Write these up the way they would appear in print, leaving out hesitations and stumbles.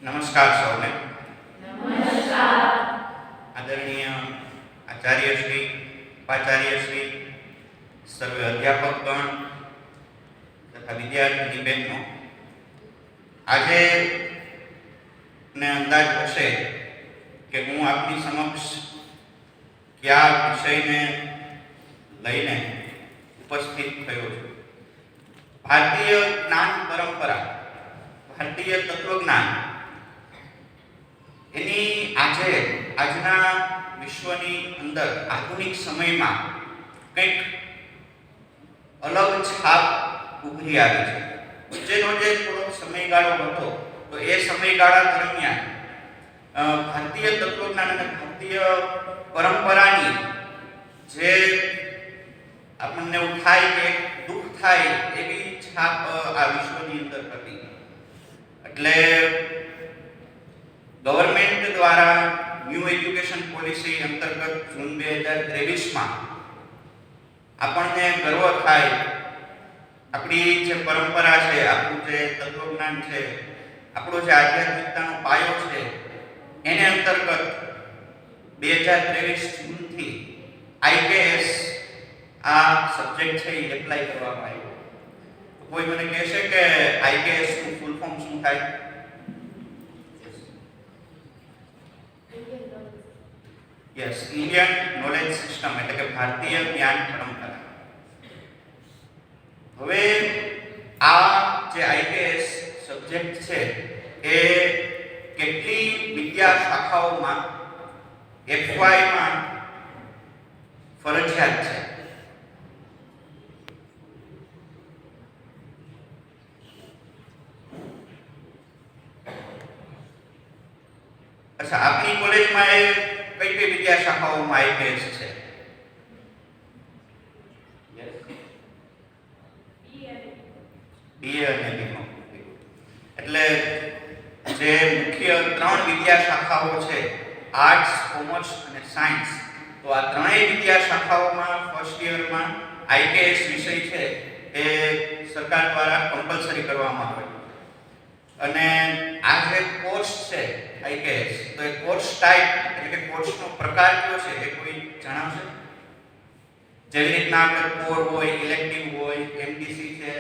નમસ્કાર સૌને. નમસ્કાર. આદરણીય આચાર્યશ્રી, ઉપાચાર્યશ્રી, સર્વે અધ્યાપકગણ તથા વિદ્યાર્થી બહેનો, આજે ને અંદાજ હશે કે હું આપની સમક્ષ કયા વિષયને લઈને ઉપસ્થિત થયો છું. ભારતીય જ્ઞાન પરંપરા, ભારતીય તત્વજ્ઞાન, એની આજના વિશ્વની અંદર આધુનિક સમયમાં કંઈક અલગ છાપ ઉભરી આવી છે. જેનો જે થોડો સમયગાળો હતો, તો એ સમયગાળા દરમિયાન ભારતીય તત્વજ્ઞાન અને ભારતીય પરંપરાની જે આપણને એવું થાય કે દુઃખ થાય એવી છાપ આ વિશ્વની અંદર હતી. એટલે ગવર્મેન્ટ દ્વારા ન્યૂ એજ્યુકેશન પોલિસી અંતર્ગત જૂન 2023માં આપણને ગર્વ થાય, આપણી જે પરંપરા છે, આપણું જે તત્વજ્ઞાન છે, આપણો જે આધ્યાત્મિકતાનો પાયો છે, એને અંતર્ગત 2023 જૂનથી આઈકેએસ આ સબ્જેક્ટ છે એ એપ્લાય કરવામાં આવ્યો. કોઈ મને કહેશે કે આઈકેએસ નું ફૂલ ફોર્મ શું થાય? યસ, ઇન્ડિયન નોલેજ સિસ્ટમ, એટલે કે ભારતીય જ્ઞાન પરંપરા. હવે આ જે આઈકેએસ સબ્જેક્ટ છે એ કેટલી વિદ્યા શાખાઓમાં એફવાયમાં ફરજિયાત છે. અચ્છા, આપની કોલેજમાં એ કઈ કઈ વિદ્યા શાખાઓમાં આઈકેએસ છે? બીએ અને બીકોમ. એટલે જે મુખ્ય ત્રણ વિદ્યા શાખાઓ છે, આર્ટ્સ, કોમર્સ અને સાયન્સ, તો આ ત્રણેય વિદ્યા શાખાઓમાં ફર્સ્ટ યરમાં આઈકેએસ વિષય છે એ સરકાર દ્વારા કમ્પલસરી કરવામાં આવે છે. અને આ જે કોર્સ છે આઈકેએસ, તો એ કોર્સ ટાઈપ એટલે કે કોર્સનો પ્રકાર કયો છે એ કોઈ જણાવશે? જેવી રીતના આપણે કોર હોય, ઇલેક્ટિવ હોય, એમડીસી છે,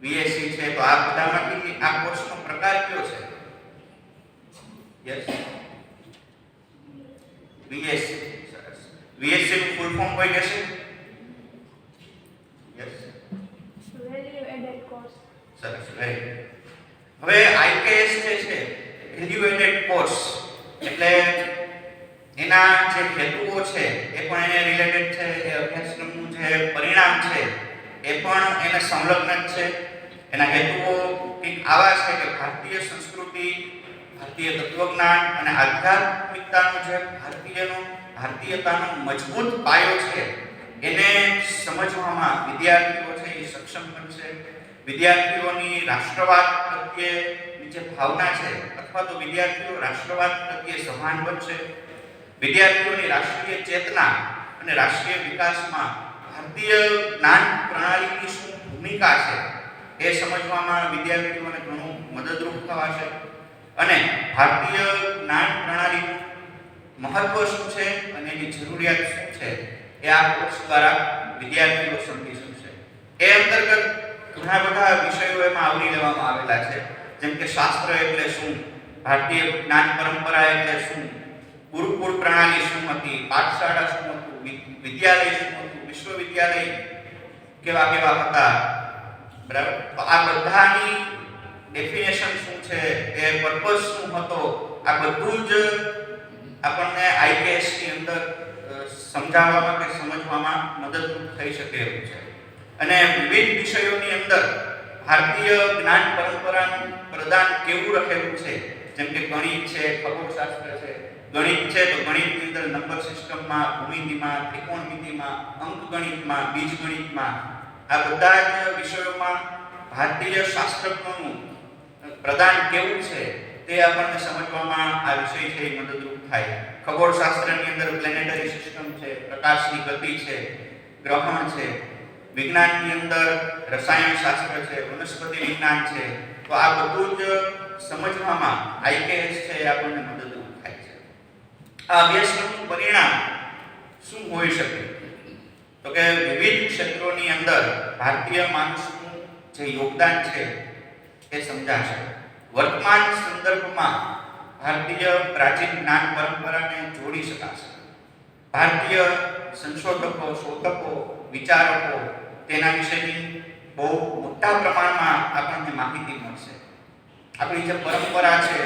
બીએસસી છે, તો આ બધામાંથી આ કોર્સનો પ્રકાર કયો છે? Yes, BSc. સરસ. બીએસસી નું ફૂલ ફોર્મ કોઈ કહેશે? Yes, value added course. સરસ, વેરી ગુડ. હવે આઈકેએસ જે છે વેલ્યુ એડેડ કોર્સ, એટલે એના જે હેતુઓ છે એ પણ એને રિલેટેડ છે. એ અભ્યાસક્રમનું જે પરિણામ છે એ પણ એને સંલગ્ન જ છે. એના હેતુઓ કંઈક આવા છે કે ભારતીય સંસ્કૃતિ, ભારતીય તત્વજ્ઞાન અને આધ્યાત્મિકતાનો જે ભારતીયતાનો મજબૂત પાયો છે એને સમજવામાં વિદ્યાર્થીઓ છે એ સક્ષમ બનશે. વિદ્યાર્થીઓની રાષ્ટ્રવાદ પ્રત્યેની જે ભાવના છે, અથવા તો વિદ્યાર્થીઓ રાષ્ટ્રવાદ પ્રત્યે સભાન બનશે. વિદ્યાર્થીઓની રાષ્ટ્રીય ચેતના અને રાષ્ટ્રીય વિકાસમાં ભારતીય જ્ઞાન પ્રણાલીની શું ભૂમિકા છે એ સમજવામાં વિદ્યાર્થીઓને ઘણું મદદરૂપ થવાશે. અને ભારતીય જ્ઞાન પ્રણાલીનું મહત્વ શું છે અને એની જરૂરિયાત શું છે એ આ કોર્સ દ્વારા વિદ્યાર્થીઓ સમજી શકશે. એ અંતર્ગત ઘણા બધા વિષયો એમાં આવરી લેવામાં આવેલા છે, જેમ કે શાસ્ત્ર એટલે શું, ભારતીય જ્ઞાન પરંપરા એટલે શું, ગુરુકુળ પ્રણાલી શું હતી, પાઠશાળા શું હતું, વિદ્યાલય શું હતું, વિશ્વવિદ્યાલય કેવા કેવા હતા, બરાબર. તો આ બધાની ડેફિનેશન શું છે, એ પર્પસ શું હતો, આ બધું જ આપણને આઈકેએસ ની અંદર સમજાવવામાં કે સમજવામાં મદદરૂપ થઈ શકે એવું છે. અને વિવિધ વિષયોની અંદર ભારતીય જ્ઞાન પરંપરાનું પ્રદાન કેવું રહેલું છે, જેમ કે ગણિત છે, ખગોળશાસ્ત્ર છે. ગણિત છે તો ગણિતની અંદર નંબર સિસ્ટમમાં, ભૂમિતિમાં, ત્રિકોણમિતિમાં, અંકગણિતમાં, બીજગણિતમાં, આ બધા જ વિષયોમાં ભારતીય શાસ્ત્રજ્ઞોનું પ્રદાન કેવું છે તે આપણને સમજવામાં આ વિષય છે એ મદદરૂપ થાય. ખગોળશાસ્ત્રની અંદર પ્લેનેટરી સિસ્ટમ છે, પ્રકાશની ગતિ છે, ગ્રહણ છે. વિજ્ઞાનની અંદર રસાયણશાસ્ત્ર છે, વનસ્પતિ વિજ્ઞાન છે, તો આ બધું જ સમજવામાં આઈકેએસ છે એ આપણને મદદરૂપ થાય છે. આ અભ્યાસક્રમનું પરિણામ શું હોઈ શકે? તો કે વિવિધ ક્ષેત્રોની અંદર ભારતીય માણસનું જે યોગદાન છે એ સમજાશે. વર્તમાન સંદર્ભમાં ભારતીય પ્રાચીન જ્ઞાન પરંપરાને જોડી શકાશે. ભારતીય સંશોધકો, શોધકો, વિચારકો તેના વિશેની બહુ મોટા પ્રમાણમાં આપણને માહિતી મળશે. આપણી જે પરંપરા છે,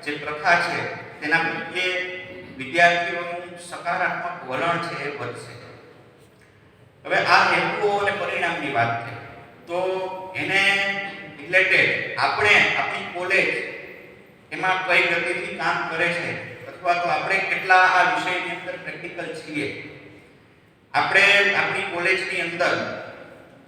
જે પ્રથા છે, તેના પ્રત્યે વિદ્યાર્થીઓનું સકારાત્મક વલણ છે એ વધશે. હવે આ હેતુઓ અને પરિણામની વાત થઈ, તો એને રિલેટેડ આપણે આપણી કોલેજ એમાં કઈ ગતિથી કામ કરે છે અથવા તો આપણે કેટલા આ વિષયની અંદર પ્રેક્ટિકલ છીએ. આપણે આપણી કોલેજની અંદર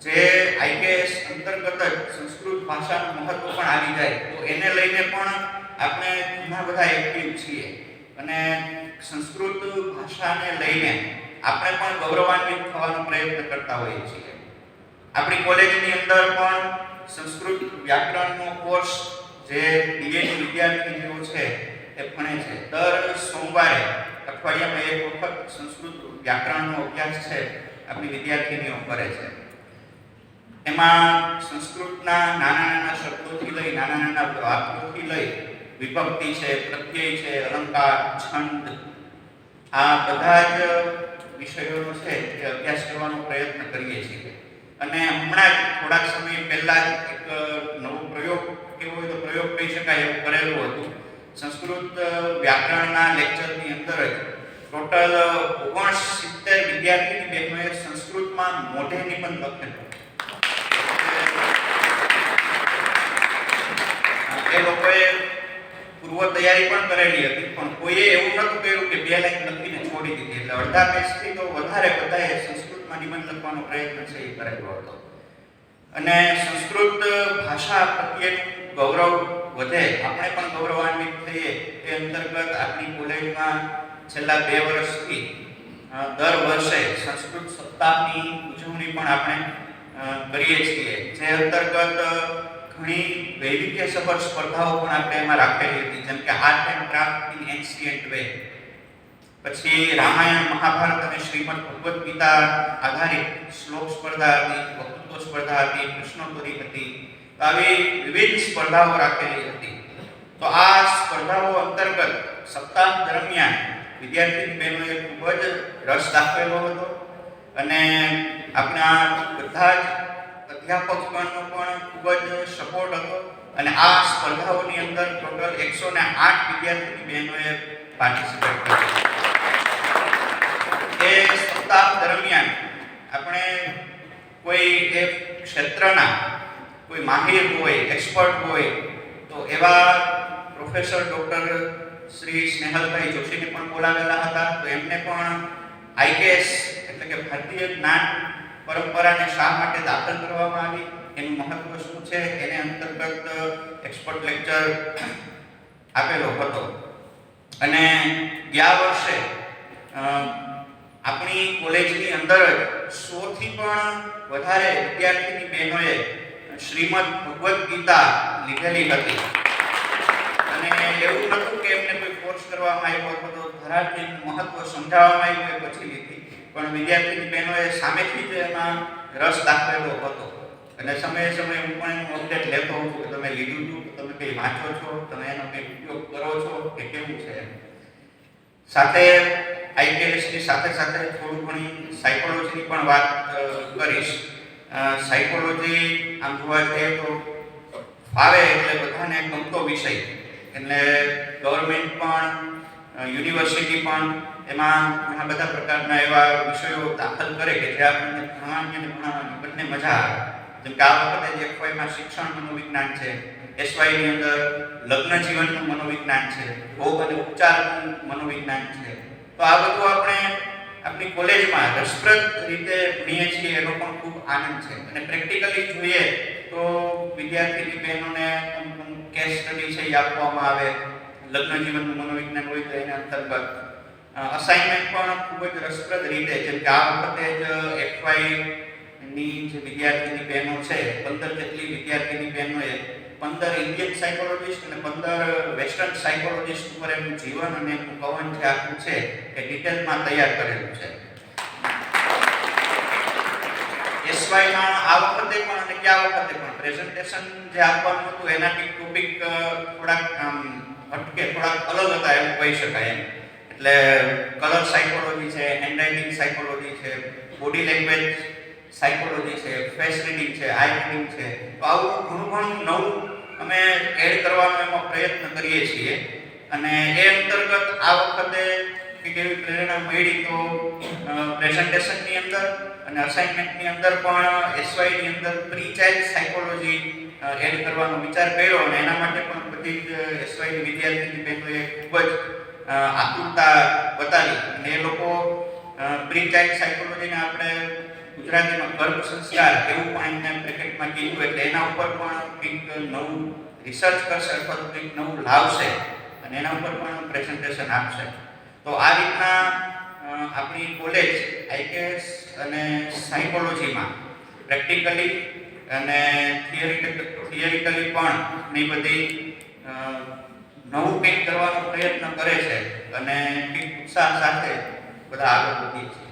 જે આઈકેએસ અંતર્ગત જ સંસ્કૃત ભાષાનું મહત્વ પણ આવી જાય તો એને લઈને પણ આપણે ઘણા બધા એક્ટિવ છીએ અને સંસ્કૃત ભાષાને લઈને આપણે પણ ગૌરવાન્વિત થવાનો પ્રયત્ન કરતા હોઈએ છીએ. આપણી કોલેજની અંદર પણ સંસ્કૃત વ્યાકરણનો કોર્સ જે બીએની વિદ્યાર્થીઓ છે એ ભણે છે. દર સોમવારે અઠવાડિયામાં એક વખત સંસ્કૃત વ્યાકરણનો અભ્યાસ છે આપણી વિદ્યાર્થીનીઓ કરે છે. એમાં સંસ્કૃતના નાના શબ્દોથી લઈ નાના વાક્યોથી લઈ વિભક્તિ છે, પ્રત્યય છે, અલંકાર, છંદ, આ બધા જ વિષયોનો છે એ અભ્યાસ કરવાનો પ્રયત્ન કરીએ છીએ. અને હમણાં જ થોડાક સમય પહેલા જ એક નવો પ્રયોગ કેવો હોય તો પ્રયોગ કહી શકાય એવું કરેલું હતું. સંસ્કૃત વ્યાકરણના લેક્ચરની અંદર જ ટોટલ 69 વિદ્યાર્થીની બહેનોએ સંસ્કૃતમાં મોઢે નિબંધ લખેલો. એ લોકોએ પૂર્વ તૈયારી પણ કરેલી હતી પણ કોઈએ એવું નહોતું કર્યું કે 2 લાઈન લખીને છોડી દીધી. એટલે અડધા પેજથી તો વધારે બધાએ સંસ્કૃતમાં નિબંધ લખવાનો પ્રયત્ન છે એ કરેલો હતો. અને સંસ્કૃત ભાષા પ્રત્યેનું ગૌરવ વધે, આપણે પણ ગૌરવાન્વિત થઈએ તે અંતર્ગત આપણી કોલેજમાં છેલ્લા 2 વર્ષથી દર વર્ષે સંસ્કૃત સપ્તાહની ઉજવણી પણ આપણે કરીએ છીએ. જે અંતર્ગત ઘણી વૈવિધ્યસભર સ્પર્ધાઓ પણ આપણે એમાં રાખેલી હતી, જેમ કે art and craft in ancient way, પછી રામાયણ, મહાભારત અને શ્રીમદ ભગવદ્ ગીતા આધારિત શ્લોક સ્પર્ધા હતી, વક્તૃત્વ સ્પર્ધા હતી, પ્રશ્નોત્તરી હતી. તો આવી વિવિધ સ્પર્ધાઓ રાખેલી હતી. તો આ સ્પર્ધાઓ અંતર્ગત સપ્તાહ દરમિયાન વિદ્યાર્થી બહેનોએ ખૂબ જ રસ દાખવેલો હતો અને આપણા બધા જ અધ્યાપકગણનો પણ ખૂબ જ સપોર્ટ હતો. અને આ સ્પર્ધાઓની અંદર ટોટલ 108 વિદ્યાર્થી બહેનોએ પાર્ટિસિપેટ કર્યું. એ સપ્તાહ દરમિયાન આપણે કોઈ એક ક્ષેત્રના કોઈ માહિર હોય, એક્સપર્ટ હોય તો એવા પ્રોફેસર ડોક્ટર શ્રી સ્નેહલભાઈ જોશીને પણ બોલાવેલા હતા. તો એમને પણ આઈકેએસ એટલે કે ભારતીય જ્ઞાન પરંપરાને શા માટે દાખલ કરવામાં આવી, એનું મહત્વ શું છે, એને અંતર્ગત એક્સપર્ટ લેક્ચર આપેલો હતો. અને ગયા વર્ષે આપણી કોલેજની અંદર જ 100 થી પણ વધારે વિદ્યાર્થીની બહેનોએ શ્રીમદ ભગવદ્ ગીતા લીધેલી હતી. અને એવું નહોતું કે એમને કોઈ ફોર્સ કરવામાં આવ્યો અથવા તો ધરાજીનું મહત્વ સમજાવવામાં આવ્યું એ પછી લીધી, પણ વિદ્યાર્થીની બહેનોએ સામેથી જ એમાં રસ દાખવેલો હતો. અને સમયે સમયે હું પણ એનું અપડેટ લેતો હોઉં છું કે તમે લીધું હતું, તમે કંઈ વાંચો છો, તમે એનો કંઈ ઉપયોગ કરો છો કે કેવું છે. સાથે આઈકેએસની સાથે સાથે થોડું ઘણી સાયકોલોજીની પણ વાત કરીશ. સાયકોલોજી આમ જોવા જઈએ તો ફાવે એટલે બધાને ગમતો વિષય, એટલે ગવર્મેન્ટ પણ યુનિવર્સિટી પણ એમાં ઘણા બધા પ્રકારના એવા વિષયો દાખલ કરે કે જે આપણને ભણવાની અને ભણાવવાની બંને મજા આવે. જેમ કે આ વખતે જે એફવાયમાં શિક્ષણ મનોવિજ્ઞાન છે, એસવાયની અંદર લગ્ન જીવનનું મનોવિજ્ઞાન છે, ભોગ અને ઉપચારનું મનોવિજ્ઞાન છે. તો આ બધું આપણે આપણી કોલેજમાં રસપ્રદ રીતે ભણીએ છીએ એનો પણ ખૂબ આનંદ છે. અને પ્રેક્ટિકલી જોઈએ તો વિદ્યાર્થીની બહેનોને કેસ સ્ટડી છે એ આપવામાં આવે. લગ્ન જીવનનું મનોવિજ્ઞાન હોય તો એના અંતર્ગત અસાઇનમેન્ટ પણ ખૂબ જ રસપ્રદ રીતે, જેમ કે આ વખતે જ એફવાય એમની જે વિદ્યાર્થીની બહેનો છે 15 જેટલી વિદ્યાર્થીની બહેનોએ 15 ઇન્ડિયન સાયકોલોજીસ્ટ અને 15 વેસ્ટર્ન સાયકોલોજીસ્ટ ઉપર એમનું જીવન અને એમનું કવન જે આખું છે એ ડિટેલમાં તૈયાર કરેલું છે. એસવાયમાં આ વખતે પણ અને ક્યાં વખતે પણ પ્રેઝન્ટેશન જે આપવાનું હતું એનાથી ટોપિક થોડાક હટકે થોડાક અલગ હતા એવું કહી શકાય એમ. એટલે કલર સાયકોલોજી છે, હેન્ડરાઇટિંગ સાયકોલોજી છે, બોડી લેંગ્વેજ સાયકોલોજી છે, ફેસ રીડિંગ છે, આઈ રીડિંગ છે. તો આવું ઘણું નવું અમે એડ કરવાનો એમાં પ્રયત્ન કરીએ છીએ અને એ અંતર્ગત આ વખતે કંઈક એવી પ્રેરણા મળી તો પ્રેઝન્ટેશનની અંદર અને અસાઇનમેન્ટની અંદર પણ એસવાયની અંદર પ્રી ચાઇલ્ડ સાયકોલોજી એડ કરવાનો વિચાર કર્યો અને એના માટે પણ બધી જ એસવાયની વિદ્યાર્થીની બહેનોએ ખૂબ જ આતુરતા બતાવી અને એ લોકો પ્રી ચાઇલ્ડ સાયકોલોજીને આપણે ગુજરાતીમાં ગર્ભ સંસ્કાર એવું પણ એમને બ્રેકેટમાં કીધું એટલે એના ઉપર પણ કંઈક નવું રિસર્ચ કરશે અથવા તો કંઈક નવું લાવશે અને એના ઉપર પણ પ્રેઝન્ટેશન આપશે. તો આ રીતના આપણી કોલેજ આઈકેએસ અને સાયકોલોજીમાં પ્રેક્ટિકલી અને થિયરિકલી પણ ઘણી બધી નવું કંઈક કરવાનો પ્રયત્ન કરે છે અને કંઈક ઉત્સાહ સાથે બધા આગળ વધીએ છીએ.